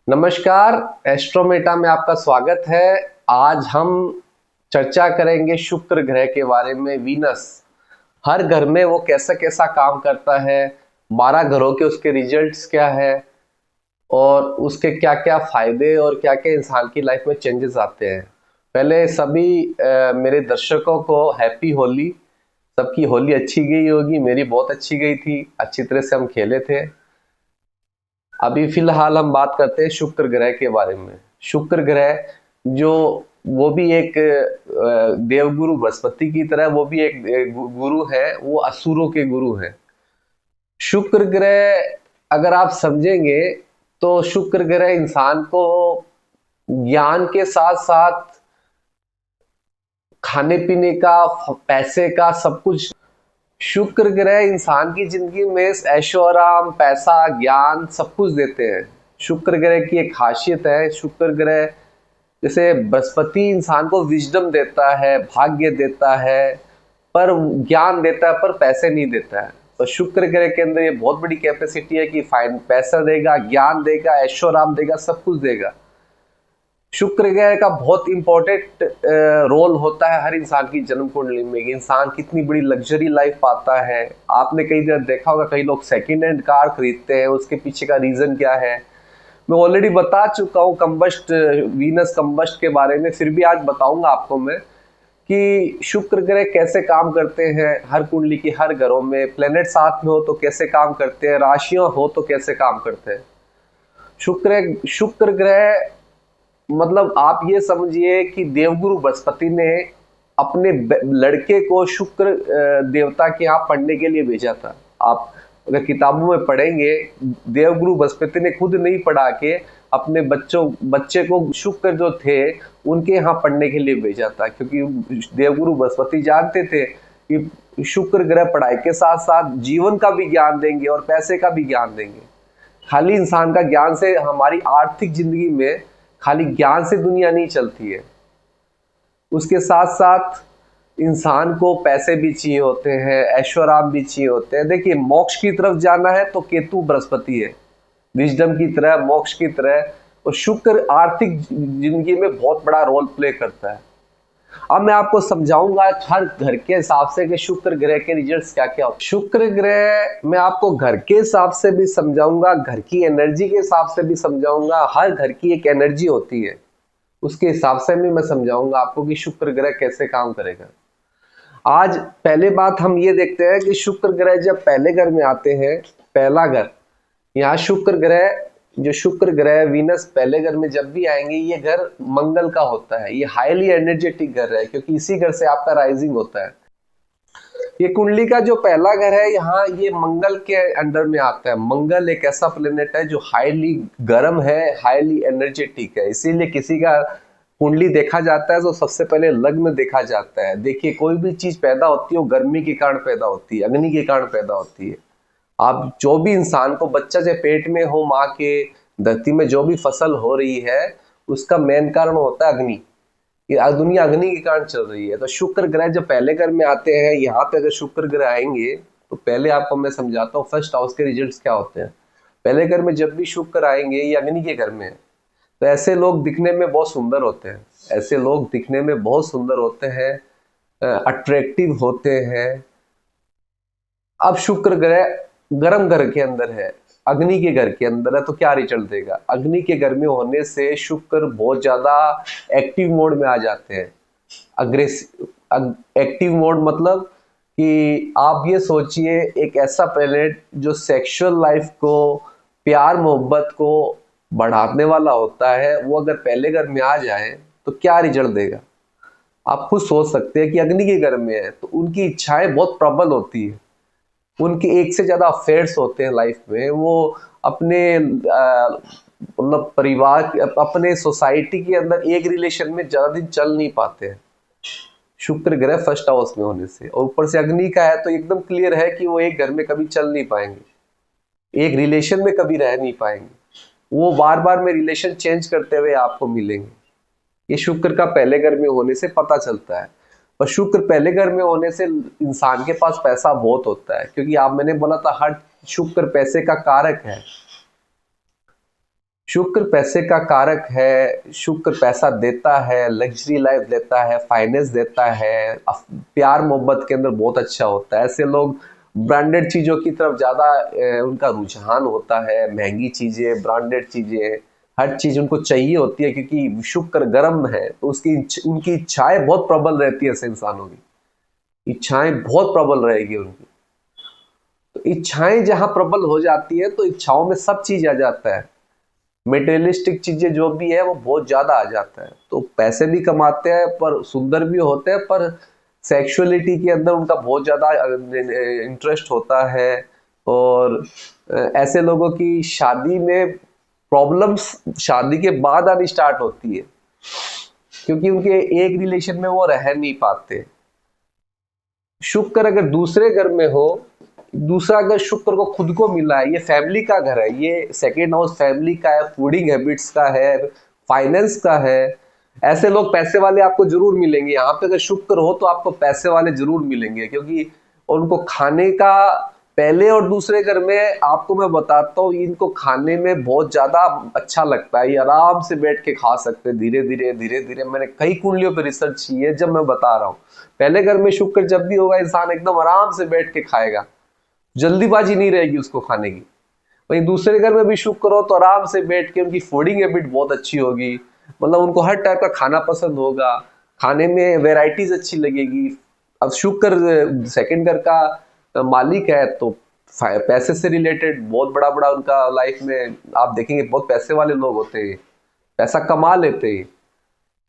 नमस्कार। एस्ट्रोमेटा में आपका स्वागत है। आज हम चर्चा करेंगे शुक्र ग्रह के बारे में। वीनस हर घर में वो कैसा कैसा काम करता है, 12 घरों के उसके रिजल्ट्स क्या है और उसके क्या क्या फायदे और क्या क्या इंसान की लाइफ में चेंजेस आते हैं। पहले सभी मेरे दर्शकों को हैप्पी होली। सबकी होली अच्छी गई होगी, मेरी बहुत अच्छी गई थी, अच्छी तरह से हम खेले थे। अभी फिलहाल हम बात करते हैं शुक्र ग्रह के बारे में। शुक्र ग्रह जो वो भी एक देवगुरु बृहस्पति की तरह वो भी एक गुरु है, वो असुरों के गुरु है। शुक्र ग्रह अगर आप समझेंगे तो शुक्र ग्रह इंसान को ज्ञान के साथ साथ खाने पीने का, पैसे का, सब कुछ। शुक्र ग्रह इंसान की जिंदगी में ऐशो आराम, पैसा, ज्ञान सब कुछ देते हैं। शुक्र ग्रह की एक खासियत है, शुक्र ग्रह जैसे बृहस्पति इंसान को विजडम देता है, भाग्य देता है, पर ज्ञान देता है, पर पैसे नहीं देता है। तो शुक्र ग्रह के अंदर ये बहुत बड़ी कैपेसिटी है कि फाइन पैसा देगा, ज्ञान देगा, ऐशो आराम देगा, सब कुछ देगा। शुक्र ग्रह का बहुत इंपॉर्टेंट रोल होता है हर इंसान की जन्म कुंडली में। इंसान कितनी बड़ी लग्जरी लाइफ पाता है। आपने कई जगह देखा होगा, कई लोग सेकंड हैंड कार खरीदते हैं, उसके पीछे का रीजन क्या है मैं ऑलरेडी बता चुका हूँ कंबस्ट, वीनस कंबस्ट के बारे में। फिर भी आज बताऊंगा आपको मैं कि शुक्र ग्रह कैसे काम करते हैं हर कुंडली की, हर घरों में। प्लेनेट साथ में हो तो कैसे काम करते हैं, राशियां हो तो कैसे काम करते हैं। शुक्र ग्रह मतलब आप ये समझिए कि देवगुरु बृहस्पति ने अपने लड़के को शुक्र देवता के यहाँ पढ़ने के लिए भेजा था। आप अगर किताबों में पढ़ेंगे, देवगुरु बृहस्पति ने खुद नहीं पढ़ा के अपने बच्चे को शुक्र जो थे उनके यहाँ पढ़ने के लिए भेजा था, क्योंकि देवगुरु बृहस्पति जानते थे कि शुक्र ग्रह पढ़ाई के साथ साथ जीवन का भी ज्ञान देंगे और पैसे का भी ज्ञान देंगे। खाली इंसान का ज्ञान से, हमारी आर्थिक जिंदगी में खाली ज्ञान से दुनिया नहीं चलती है, उसके साथ साथ इंसान को पैसे भी चाहिए होते हैं, ऐश्वर्य भी चाहिए होते हैं। देखिए, मोक्ष की तरफ जाना है तो केतु बृहस्पति है, विजडम की तरह, मोक्ष की तरह। और शुक्र आर्थिक जिंदगी में बहुत बड़ा रोल प्ले करता है। अब मैं आपको समझाऊंगा हर घर के हिसाब से कि शुक्र ग्रह के रिजल्ट्स क्या क्या होते हैं। शुक्र ग्रह मैं आपको घर के हिसाब से भी समझाऊंगा, घर की एनर्जी के हिसाब से भी समझाऊंगा। हर घर की एक एनर्जी होती है, उसके हिसाब से भी मैं समझाऊंगा आपको कि शुक्र ग्रह कैसे काम करेगा। आज पहले बात हम ये देखते हैं कि शुक्र ग्रह जब पहले घर में आते हैं, पहला घर, यहाँ शुक्र ग्रह, जो शुक्र ग्रह वीनस पहले घर में जब भी आएंगे, ये घर मंगल का होता है। ये हाईली एनर्जेटिक घर है, क्योंकि इसी घर से आपका राइजिंग होता है। ये कुंडली का जो पहला घर है, यहाँ ये मंगल के अंडर में आता है। मंगल एक ऐसा प्लेनेट है जो हाईली गर्म है, हाईली एनर्जेटिक है। इसीलिए किसी का कुंडली देखा जाता है तो सबसे पहले लग्न देखा जाता है। देखिए, कोई भी चीज पैदा होती है वो गर्मी के कारण पैदा होती है, अग्नि के कारण पैदा होती है। आप जो भी इंसान को, बच्चा जो पेट में हो माँ के, धरती में जो भी फसल हो रही है, उसका मेन कारण होता है अग्नि। ये दुनिया अग्नि के कारण चल रही है। तो शुक्र ग्रह जब पहले घर में आते हैं, यहाँ पे अगर शुक्र ग्रह आएंगे तो पहले आपको मैं समझाता हूँ फर्स्ट हाउस के रिजल्ट्स क्या होते हैं। पहले घर में जब भी शुक्र आएंगे, ये अग्नि के घर में है, तो ऐसे लोग दिखने में बहुत सुंदर होते हैं। ऐसे लोग दिखने में बहुत सुंदर होते हैं, अट्रैक्टिव होते हैं। अब शुक्र ग्रह गर्म घर के अंदर है, अग्नि के घर के अंदर है, तो क्या रिजल्ट देगा। अग्नि के घर में होने से शुक्र बहुत ज्यादा एक्टिव मोड में आ जाते हैं। अग्रेसिव एक्टिव मोड मतलब कि आप ये सोचिए, एक ऐसा प्लेनेट जो सेक्सुअल लाइफ को, प्यार मोहब्बत को बढ़ाने वाला होता है, वो अगर पहले घर में आ जाए तो क्या रिजल्ट देगा। आप खुद सोच सकते हैं कि अग्नि के घर में है तो उनकी इच्छाएं बहुत प्रबल होती है, उनके एक से ज्यादा अफेयर्स होते हैं लाइफ में। वो अपने मतलब परिवार, अपने सोसाइटी के अंदर एक रिलेशन में ज्यादा दिन चल नहीं पाते हैं, शुक्र ग्रह फर्स्ट हाउस में होने से। और ऊपर से अग्नि का है तो एकदम क्लियर है कि वो एक घर में कभी चल नहीं पाएंगे, एक रिलेशन में कभी रह नहीं पाएंगे। वो बार बार में रिलेशन चेंज करते हुए आपको मिलेंगे। ये शुक्र का पहले घर में होने से पता चलता है। और शुक्र पहले घर में होने से इंसान के पास पैसा बहुत होता है, क्योंकि आप, मैंने बोला था, हर शुक्र पैसे का कारक है। शुक्र पैसे का कारक है, शुक्र पैसा देता है, लग्जरी लाइफ देता है, फाइनेंस देता है, प्यार मोहब्बत के अंदर बहुत अच्छा होता है। ऐसे लोग ब्रांडेड चीज़ों की तरफ ज़्यादा उनका रुझान होता है, महंगी चीज़ें, ब्रांडेड चीज़ें, हर चीज़ उनको चाहिए होती है, क्योंकि शुक्र गर्म है तो उनकी इच्छाएं बहुत प्रबल रहती है। ऐसे इंसानों की इच्छाएं बहुत प्रबल रहेगी उनकी। तो इच्छाएं जहां प्रबल हो जाती है तो इच्छाओं में सब चीज आ जाता है, मेटेरियलिस्टिक चीजें जो भी है वो बहुत ज्यादा आ जाता है। तो पैसे भी कमाते हैं पर सुंदर भी होते हैं, पर सेक्सुअलिटी के अंदर उनका बहुत ज्यादा इंटरेस्ट होता है। और ऐसे लोगों की शादी में प्रॉब्लम्स शादी के बाद आनी स्टार्ट होती है, क्योंकि उनके एक रिलेशन में वो रह नहीं पाते। शुक्र अगर दूसरे घर में हो, दूसरा अगर शुक्र को खुद को मिला है, ये फैमिली का घर है, ये सेकेंड हाउस फैमिली का है, फूडिंग हैबिट्स का है, फाइनेंस का है। ऐसे लोग पैसे वाले आपको जरूर मिलेंगे। यहाँ पे अगर शुक्र हो तो आपको पैसे वाले जरूर मिलेंगे, क्योंकि उनको खाने का पहले और दूसरे घर में आपको मैं बताता हूँ, इनको खाने में बहुत ज्यादा अच्छा लगता है। ये आराम से बैठ के खा सकते हैं, धीरे धीरे धीरे धीरे। मैंने कई कुंडलियों पर रिसर्च की है, जब मैं बता रहा हूँ पहले घर में शुक्र जब भी होगा इंसान एकदम आराम से बैठ के खाएगा, जल्दीबाजी नहीं रहेगी उसको खाने की। वहीं दूसरे घर में भी शुक्र हो तो आराम से बैठ के उनकी फूडिंग हैबिट बहुत अच्छी होगी, मतलब उनको हर टाइप का खाना पसंद होगा, खाने में वेराइटीज अच्छी लगेगी। अब शुक्र सेकंड घर का मालिक है तो पैसे से रिलेटेड बहुत बड़ा बड़ा उनका लाइफ में आप देखेंगे बहुत पैसे वाले लोग होते हैं, पैसा कमा लेते हैं।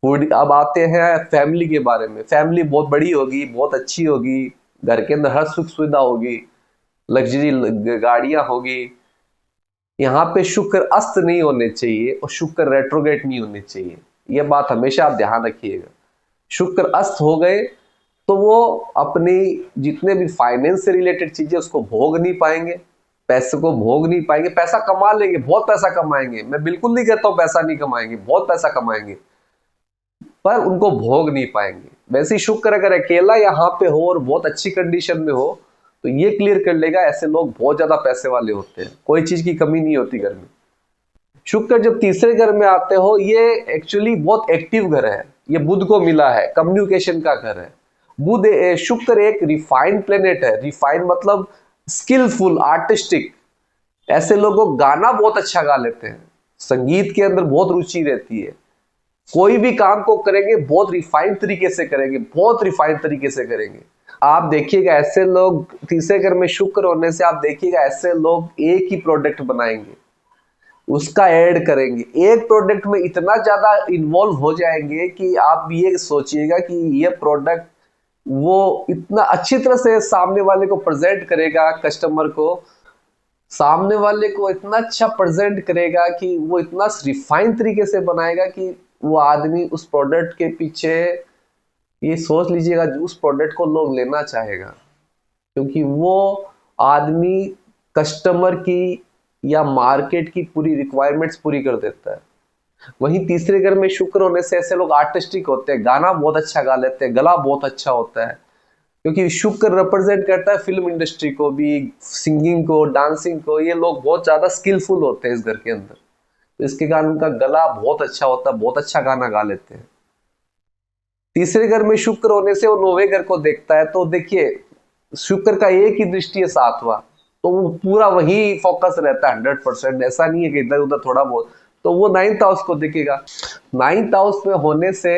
फूड अब आते हैं फैमिली के बारे में। फैमिली बहुत बड़ी होगी, बहुत अच्छी होगी, घर के अंदर हर सुख सुविधा होगी, लग्जरी गाड़ियां होगी। यहाँ पे शुक्र अस्त नहीं होने चाहिए और शुक्र रेट्रोगेट नहीं होने चाहिए, ये बात हमेशा आप ध्यान रखिएगा। शुक्र अस्त हो गए तो वो अपनी जितने भी फाइनेंस से रिलेटेड चीजें उसको भोग नहीं पाएंगे, पैसे को भोग नहीं पाएंगे। पैसा कमा लेंगे, बहुत पैसा कमाएंगे, मैं बिल्कुल नहीं कहता हूँ पैसा नहीं कमाएंगे, बहुत पैसा कमाएंगे, पर उनको भोग नहीं पाएंगे। वैसे ही शुक्र अगर अकेला यहाँ पे हो और बहुत अच्छी कंडीशन में हो तो ये क्लियर कर लेगा ऐसे लोग बहुत ज्यादा पैसे वाले होते हैं, कोई चीज की कमी नहीं होती घर में। शुक्र जब तीसरे घर में आते हो, ये एक्चुअली बहुत एक्टिव घर है, ये बुध को मिला है, कम्युनिकेशन का घर है। बुध शुक्र एक रिफाइंड प्लेनेट है। रिफाइंड मतलब स्किलफुल, आर्टिस्टिक। ऐसे लोगों गाना बहुत अच्छा गा लेते हैं, संगीत के अंदर बहुत रुचि रहती है, कोई भी काम को करेंगे बहुत रिफाइंड तरीके से करेंगे, बहुत रिफाइंड तरीके से करेंगे। आप देखिएगा ऐसे लोग तीसरे घर में शुक्र होने से आप देखिएगा ऐसे लोग एक ही प्रोडक्ट बनाएंगे, उसका ऐड करेंगे, एक प्रोडक्ट में इतना ज्यादा इन्वॉल्व हो जाएंगे कि आप ये सोचिएगा कि ये प्रोडक्ट वो इतना अच्छी तरह से सामने वाले को प्रेजेंट करेगा, कस्टमर को सामने वाले को इतना अच्छा प्रेजेंट करेगा कि वो इतना रिफाइंड तरीके से बनाएगा कि वो आदमी उस प्रोडक्ट के पीछे ये सोच लीजिएगा उस प्रोडक्ट को लोग लेना चाहेगा, क्योंकि वो आदमी कस्टमर की या मार्केट की पूरी रिक्वायरमेंट्स पूरी कर देता है। वहीं तीसरे घर में शुक्र होने से ऐसे लोग आर्टिस्टिक होते हैं, गाना बहुत अच्छा गा लेते हैं, गला बहुत अच्छा होता है, क्योंकि शुक्र रिप्रेजेंट करता है फिल्म इंडस्ट्री को भी, सिंगिंग को, डांसिंग को। ये लोग बहुत ज्यादा स्किलफुल होते हैं इस घर के अंदर, तो इसके कारण उनका गला बहुत अच्छा होता है, बहुत अच्छा गाना गा लेते हैं। तीसरे घर में शुक्र होने से वो नौवे घर को देखता है, तो देखिए शुक्र का एक ही दृष्टि है सातवां, तो वो पूरा वही फोकस रहता है 100%। ऐसा नहीं है कि इधर उधर थोड़ा बहुत, तो वो नाइन्थ हाउस को देखेगा। नाइन्थ हाउस में होने से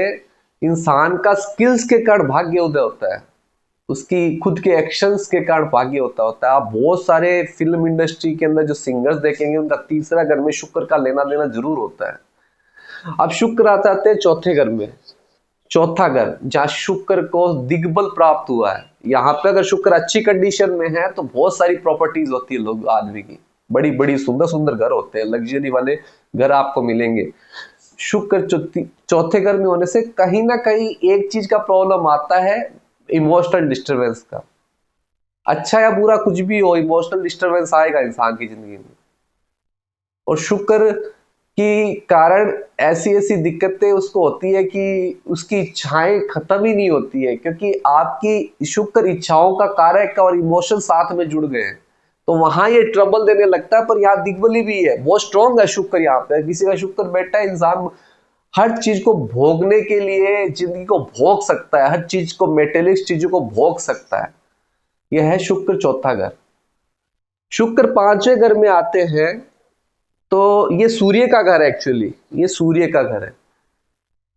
इंसान का स्किल्स के कारण भाग्य उदय होता है, उसकी खुद के एक्शंस के कारण भाग्य होता है। आप बहुत सारे फिल्म इंडस्ट्री के अंदर जो सिंगर्स देखेंगे उनका तीसरा घर में शुक्र का लेना देना जरूर होता है। अब शुक्र आ जाते हैं चौथे घर में। चौथा घर जहाँ शुक्र को दिग्बल प्राप्त हुआ है, यहाँ पे अगर शुक्र अच्छी कंडीशन में है तो बहुत सारी प्रॉपर्टीज होती है लोग आदमी की, बड़ी बड़ी सुंदर सुंदर घर होते हैं, लग्जरी वाले घर आपको मिलेंगे। शुक्र चौथे घर में होने से कहीं ना कहीं एक चीज का प्रॉब्लम आता है, इमोशनल डिस्टरबेंस का। अच्छा या बुरा कुछ भी हो, इमोशनल डिस्टरबेंस आएगा इंसान की जिंदगी में। और शुक्र की कारण ऐसी ऐसी दिक्कतें उसको होती है कि उसकी इच्छाएं खत्म ही नहीं होती है, क्योंकि आपकी शुक्र इच्छाओं का कारक और इमोशन साथ में जुड़ गए हैं। तो वहां ये ट्रबल देने लगता है। पर यहाँ दिग्बली भी है, बहुत स्ट्रॉन्ग है शुक्र। यहाँ पे किसी का शुक्र बैठा है, इंसान हर चीज को भोगने के लिए जिंदगी को भोग सकता है, हर चीज को, मेटेलिक चीजों को भोग सकता है। यह है शुक्र चौथा घर। शुक्र पांचवें घर में आते हैं तो ये सूर्य का घर है। एक्चुअली ये सूर्य का घर है।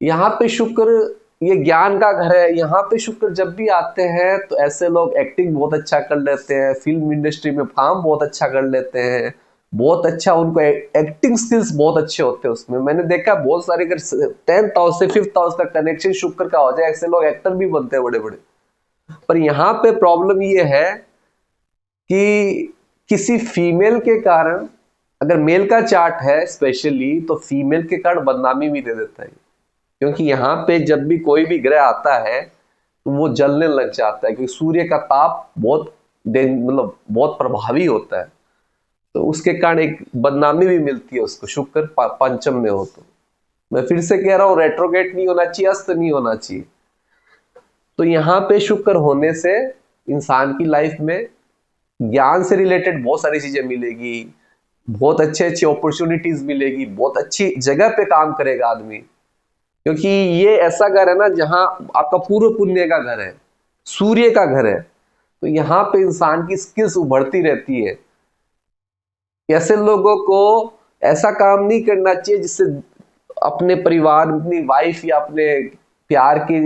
यहाँ पे शुक्र, ये ज्ञान का घर है। यहाँ पे शुक्र जब भी आते हैं तो ऐसे लोग एक्टिंग बहुत अच्छा कर लेते हैं, फिल्म इंडस्ट्री में काम बहुत अच्छा कर लेते हैं, बहुत अच्छा उनको एक्टिंग स्किल्स बहुत अच्छे होते हैं उसमें। मैंने देखा बहुत सारे, अगर 10th हाउस से 5th हाउस का कनेक्शन शुक्र का हो जाए, ऐसे लोग एक्टर भी बनते हैं बड़े बड़े। पर यहाँ पे प्रॉब्लम ये है कि किसी फीमेल के कारण, अगर मेल का चार्ट है स्पेशली, तो फीमेल के कारण बदनामी भी दे देता है। क्योंकि यहाँ पे जब भी कोई भी ग्रह आता है तो वो जलने लग जाता है, क्योंकि सूर्य का ताप बहुत मतलब बहुत प्रभावी होता है। तो उसके कारण एक बदनामी भी मिलती है उसको, शुक्र पंचम में हो तो। मैं फिर से कह रहा हूँ, रेट्रोगेट नहीं होना चाहिए, अस्त नहीं होना चाहिए। तो यहाँ पे शुक्र होने से इंसान की लाइफ में ज्ञान से रिलेटेड बहुत सारी चीजें मिलेगी, बहुत अच्छे अच्छे अपॉर्चुनिटीज मिलेगी, बहुत अच्छी जगह पे काम करेगा आदमी। क्योंकि ये ऐसा घर है ना जहां आपका पूर्व पुण्य का घर है, सूर्य का घर है। तो यहाँ पे इंसान की स्किल्स उभरती रहती है। ऐसे लोगों को ऐसा काम नहीं करना चाहिए जिससे अपने परिवार, अपनी वाइफ या अपने प्यार की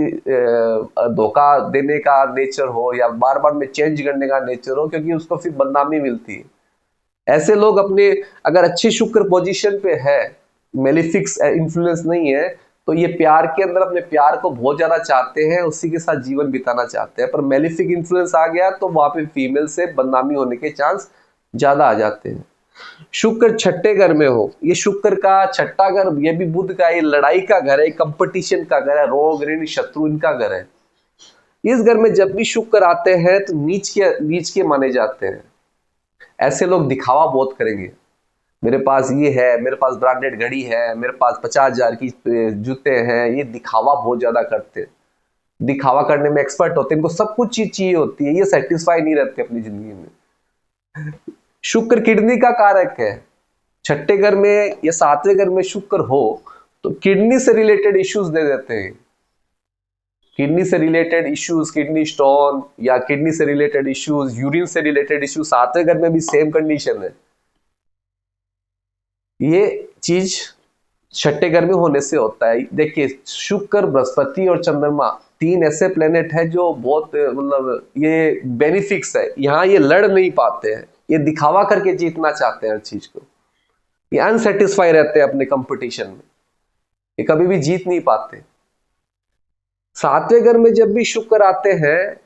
धोखा देने का नेचर हो, या बार बार में चेंज करने का नेचर हो, क्योंकि उसको फिर बदनामी मिलती है। ऐसे लोग अपने, अगर अच्छी शुक्र पोजीशन पे है, मेलिफिक्स इन्फ्लुएंस नहीं है, तो ये प्यार के अंदर अपने प्यार को बहुत ज्यादा चाहते हैं, उसी के साथ जीवन बिताना चाहते हैं। पर मेलिफिक इन्फ्लुएंस आ गया तो वहां पे फीमेल से बदनामी होने के चांस ज्यादा आ जाते हैं। शुक्र छठे घर में हो, ये शुक्र का छठा घर, ये भी बुध का, ये लड़ाई का घर है, कंपटीशन का घर है, रोग ऋण शत्रु इनका घर है। इस घर में जब भी शुक्र आते हैं तो नीच के माने जाते हैं। ऐसे लोग दिखावा बहुत करेंगे, मेरे पास ये है, मेरे पास ब्रांडेड घड़ी है, मेरे पास 50,000 की जूते हैं। ये दिखावा बहुत ज्यादा करते हैं, दिखावा करने में एक्सपर्ट होते हैं, इनको सब कुछ चीज चाहिए होती है, ये सेटिस्फाई नहीं रहते अपनी जिंदगी में। शुक्र किडनी का कारक है। छठे घर में या सातवें घर में शुक्र हो तो किडनी से रिलेटेड इश्यूज दे देते हैं। किडनी से रिलेटेड इश्यूज, किडनी स्टोन या किडनी से रिलेटेड इश्यूज, यूरिन से रिलेटेड इश्यूज, सातवें घर में भी सेम कंडीशन है। ये चीज छठे घर में होने से होता है। देखिए, शुक्र, बृहस्पति और चंद्रमा तीन ऐसे प्लेनेट है जो बहुत मतलब ये बेनिफिक्स है। यहाँ ये लड़ नहीं पाते हैं, ये दिखावा करके जीतना चाहते हैं हर चीज को। ये अनसेटिस्फाई रहते हैं अपने कंपटीशन में, ये कभी भी जीत नहीं पाते। सातवें घर में जब भी शुक्र आते हैं,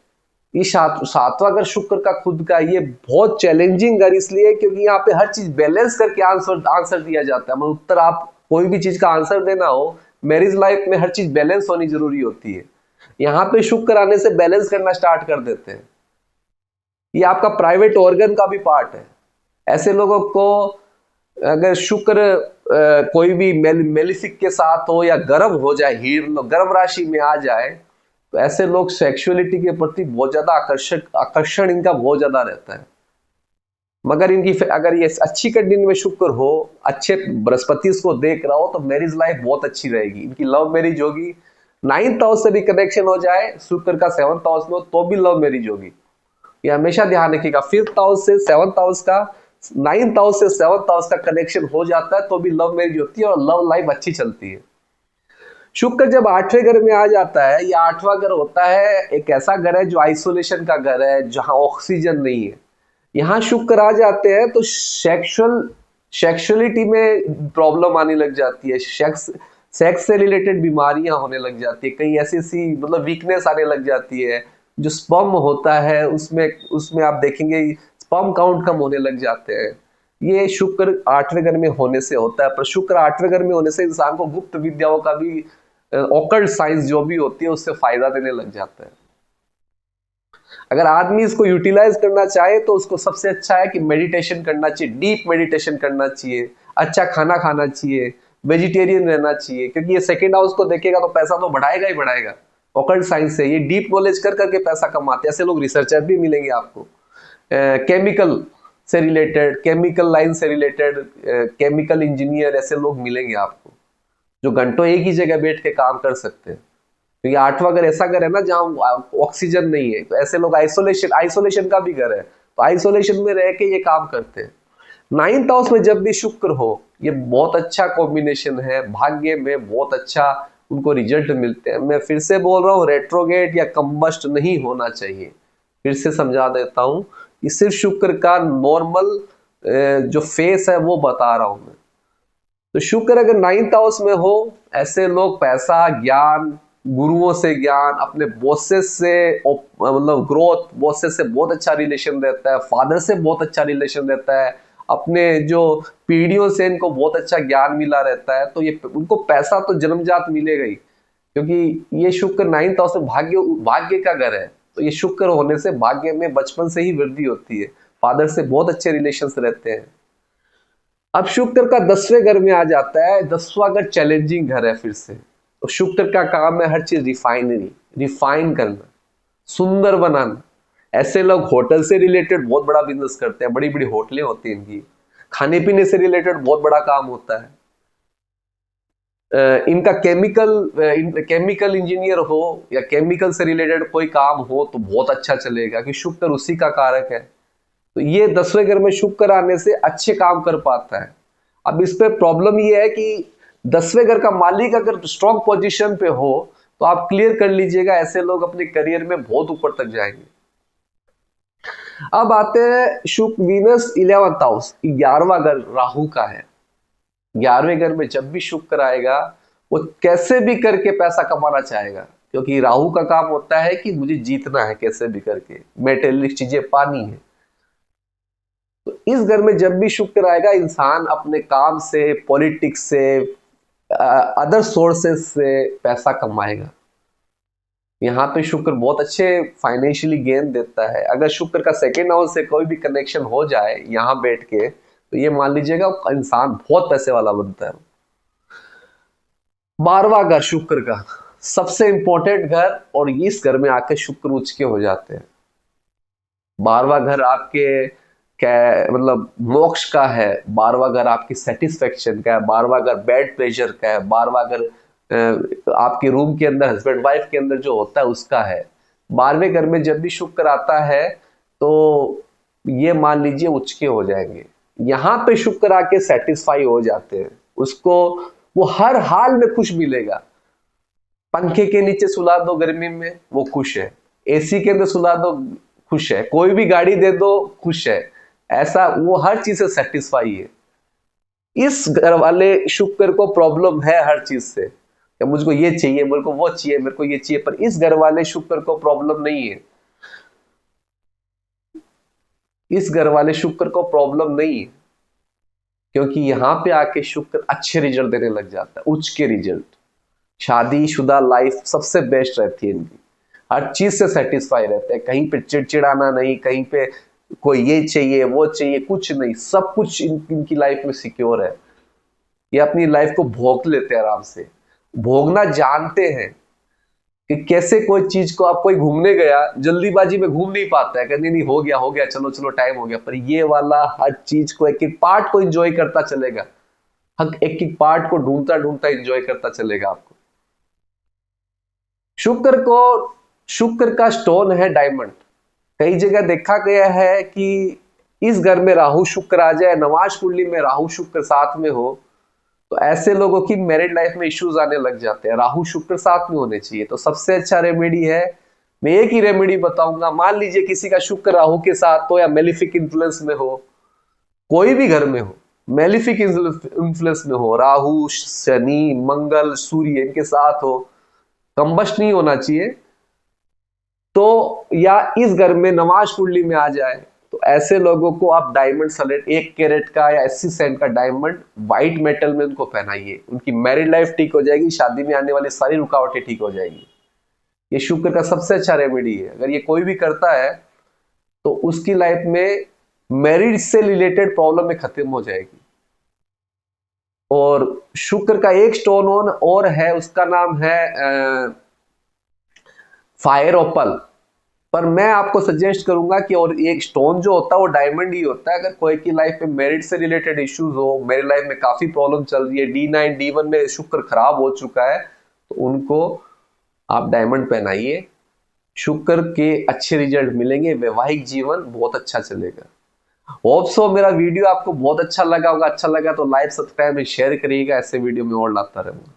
ये सातवां घर शुक्र का खुद का, ये बहुत चैलेंजिंग घर इसलिए क्योंकि यहाँ पे हर चीज बैलेंस करके आंसर दिया जाता है। मतलब उत्तर, आप कोई भी चीज का आंसर देना हो, मैरिज लाइफ में हर चीज बैलेंस होनी जरूरी होती है। यहाँ पे शुक्र आने से बैलेंस करना स्टार्ट कर देते हैं। ये आपका प्राइवेट ऑर्गन का भी पार्ट है। ऐसे लोगों को अगर शुक्र कोई भी मेलिफिक के साथ हो या गर्भ हो जाए, गर्भ राशि में आ जाए, तो ऐसे लोग सेक्सुअलिटी के प्रति बहुत ज्यादा आकर्षण इनका बहुत ज्यादा रहता है। मगर इनकी अगर ये अच्छी कंडीशन में शुक्र हो, अच्छे बृहस्पति इसको देख रहा हो, तो मैरिज लाइफ बहुत अच्छी रहेगी। इनकी लव मैरिज होगी। 9th हाउस से भी कनेक्शन हो जाए शुक्र का 7th हाउस में, तो भी लव मैरिज होगी। ये हमेशा ध्यान रखिएगा, 5th हाउस से 7th हाउस का, 9th हाउस से 7th हाउस का कनेक्शन हो जाता है तो भी लव मैरिज होती है और लव लाइफ अच्छी चलती है। शुक्र जब 8वें घर में आ जाता है, ये 8वां घर होता है, एक ऐसा घर है जो आइसोलेशन का घर है, जहां ऑक्सीजन नहीं है। यहाँ शुक्र आ जाते हैं तो सेक्सुअलिटी में प्रॉब्लम आने लग जाती है, सेक्स से रिलेटेड बीमारियां होने लग जाती है, कई ऐसी मतलब वीकनेस आने लग जाती है। जो स्पर्म होता है उसमें आप देखेंगे स्पर्म काउंट कम होने लग जाते हैं। ये शुक्र 8वें घर में होने से होता है। पर शुक्र 8वें घर में होने से इंसान को गुप्त विद्याओं का भी, ऑकल्ट साइंस जो भी होती है, उससे फायदा देने लग जाता है। अगर आदमी इसको यूटिलाइज करना चाहे तो उसको सबसे अच्छा है कि मेडिटेशन करना चाहिए, डीप मेडिटेशन करना चाहिए, अच्छा खाना खाना चाहिए, वेजिटेरियन रहना चाहिए। क्योंकि ये 2nd हाउस को देखेगा तो पैसा तो बढ़ाएगा ही बढ़ाएगा। ऑकल्ट साइंस से ये डीप नॉलेज कर करके पैसा कमाते हैं। ऐसे लोग रिसर्चर भी मिलेंगे आपको, केमिकल से रिलेटेड, केमिकल लाइन से रिलेटेड, केमिकल इंजीनियर, ऐसे लोग मिलेंगे आपको जो घंटों एक ही जगह बैठ के काम कर सकते हैं। तो ये 8वां घर ऐसा घर है ना जहाँ ऑक्सीजन नहीं है, तो ऐसे लोग आइसोलेशन का भी घर है, तो आइसोलेशन में रह के ये काम करते हैं। 9th हाउस में जब भी शुक्र हो, ये बहुत अच्छा कॉम्बिनेशन है, भाग्य में बहुत अच्छा उनको रिजल्ट मिलते हैं। मैं फिर से बोल रहा हूँ, रेट्रोगेट या कंबस्ट नहीं होना चाहिए। फिर से समझा देता हूँ, ये सिर्फ शुक्र का नॉर्मल जो फेस है वो बता रहा हूं मैं। तो शुक्र अगर 9th हाउस में हो, ऐसे लोग पैसा, ज्ञान, गुरुओं से ज्ञान, अपने बॉसेस से मतलब ग्रोथ, बॉसेस से बहुत अच्छा रिलेशन रहता है, फादर से बहुत अच्छा रिलेशन रहता है, अपने जो पीढ़ियों से इनको बहुत अच्छा ज्ञान मिला रहता है, तो ये उनको पैसा तो जन्मजात मिलेगा ही, क्योंकि ये शुक्र 9th हाउस में भाग्य का घर है। तो ये शुक्र होने से भाग्य में बचपन से ही वृद्धि होती है, फादर से बहुत अच्छे रिलेशंस रहते हैं। अब शुक्र का 10वें घर में आ जाता है। 10वां घर चैलेंजिंग घर है फिर से। तो शुक्र का काम है हर चीज रिफाइन करना, सुंदर बनाना। ऐसे लोग होटल से रिलेटेड बहुत बड़ा बिजनेस करते हैं, बड़ी बड़ी होटलें होती हैं इनकी, खाने पीने से रिलेटेड बहुत बड़ा काम होता है इनका। केमिकल इंजीनियर हो या केमिकल से रिलेटेड कोई काम हो तो बहुत अच्छा चलेगा, कि शुक्र उसी का कारक है। तो ये 10वें घर में शुक्र आने से अच्छे काम कर पाता है। अब इस पे प्रॉब्लम ये है कि 10वें घर का मालिक अगर स्ट्रॉन्ग पोजीशन पे हो तो आप क्लियर कर लीजिएगा, ऐसे लोग अपने करियर में बहुत ऊपर तक जाएंगे। अब आते हैं शुक्र वीनस 11th हाउस, 11वां घर राहु का है। 11वें घर में जब भी शुक्र आएगा, वो कैसे भी करके पैसा कमाना चाहेगा, क्योंकि राहु का काम होता है कि मुझे जीतना है कैसे भी करके, मेटेरियलिक चीजें पानी है। तो इस घर में जब भी शुक्र आएगा, इंसान अपने काम से, पॉलिटिक्स से, अदर सोर्सेस से पैसा कमाएगा। यहाँ पे शुक्र बहुत अच्छे फाइनेंशियली गेन देता है। अगर शुक्र का 2nd हाउस से कोई भी कनेक्शन हो जाए यहाँ बैठ के, तो ये मान लीजिएगा इंसान बहुत पैसे वाला बनता है। 12वां घर शुक्र का सबसे इंपॉर्टेंट घर, और इस घर में आके शुक्र उच्च के हो जाते हैं। 12वां घर आपके क्या मतलब मोक्ष का है, 12वां घर आपकी सेटिस्फेक्शन का है, 12वां घर बेड प्रेशर का है, 12वां घर आपके रूम के अंदर हस्बैंड वाइफ के अंदर जो होता है उसका है। 12वें घर में जब भी शुक्र आता है तो ये मान लीजिए उच्च के हो जाएंगे। यहाँ पे शुक्र आके सेटिस्फाई हो जाते हैं, उसको वो हर हाल में खुश मिलेगा। पंखे के नीचे सुला दो गर्मी में, वो खुश है। एसी के अंदर सुला दो, खुश है। कोई भी गाड़ी दे दो, खुश है। ऐसा वो हर चीज से सेटिस्फाई है। इस घर वाले शुक्र को प्रॉब्लम है हर चीज से, कि मुझको ये चाहिए, मेरे को वो चाहिए, मेरे को ये चाहिए। पर इस घर वाले शुक्र को प्रॉब्लम नहीं है। इस घर वाले शुक्र को प्रॉब्लम नहीं है, क्योंकि यहां पे आके शुक्र अच्छे रिजल्ट देने लग जाता है, उच्च के रिजल्ट। शादीशुदा लाइफ सबसे बेस्ट रहती है इनकी, हर चीज से सेटिस्फाई रहते हैं। कहीं पे चिड़चिड़ाना नहीं, कहीं पे कोई ये चाहिए वो चाहिए, कुछ नहीं। सब कुछ इनकी लाइफ में सिक्योर है। ये अपनी लाइफ को भोग लेते हैं आराम से, भोगना जानते हैं कि कैसे कोई चीज को। आप कोई घूमने गया, जल्दीबाजी में घूम नहीं पाता है, कहते नहीं हो गया चलो चलो टाइम हो गया। पर ये वाला हर चीज को, एक एक पार्ट को एंजॉय करता चलेगा, हर एक एक पार्ट को ढूंढता ढूंढता एंजॉय करता चलेगा आपको। शुक्र का स्टोन है डायमंड। कई जगह देखा गया है कि इस घर में राहु शुक्र आ जाए, नवाज कुंडली में राहु शुक्र साथ में हो, तो ऐसे लोगों की मैरिड लाइफ में इश्यूज आने लग जाते हैं। राहु शुक्र साथ में होने चाहिए। तो सबसे अच्छा रेमेडी है, मैं एक ही रेमेडी बताऊंगा। मान लीजिए किसी का शुक्र राहु के साथ हो या मेलिफिक इन्फ्लुएंस में हो, कोई भी घर में हो, मेलिफिक इन्फ्लुएंस में हो, राहु, शनि, मंगल, सूर्य इनके साथ हो, कंबस्ट नहीं होना चाहिए, तो या इस घर में नमाज कुंडली में आ जाए, तो ऐसे लोगों को आप डायमंड सलेट 1 कैरेट का या 80 सेंट का डायमंड व्हाइट मेटल में उनको पहनाइए। उनकी मैरिड लाइफ ठीक हो जाएगी, शादी में आने वाली सारी रुकावटें ठीक हो जाएगी। ये शुक्र का सबसे अच्छा रेमेडी है। अगर ये कोई भी करता है तो उसकी लाइफ में मैरिज से रिलेटेड प्रॉब्लम में खत्म हो जाएगी। और शुक्र का एक स्टोन और है, उसका नाम है फायर ओपल। पर मैं आपको सजेस्ट करूंगा कि, और एक स्टोन जो होता है वो डायमंड ही होता है। अगर कोई की लाइफ में मैरिड से रिलेटेड इश्यूज हो, मेरी लाइफ में काफी प्रॉब्लम चल रही है, D9 D1 में शुक्र खराब हो चुका है, तो उनको आप डायमंड पहनाइए, शुक्र के अच्छे रिजल्ट मिलेंगे, वैवाहिक जीवन बहुत अच्छा चलेगा। होप सो मेरा वीडियो आपको बहुत अच्छा लगा होगा। अच्छा लगा तो लाइक सब्सक्राइब शेयर करिएगा, ऐसे वीडियो में और लाता रहूंगा।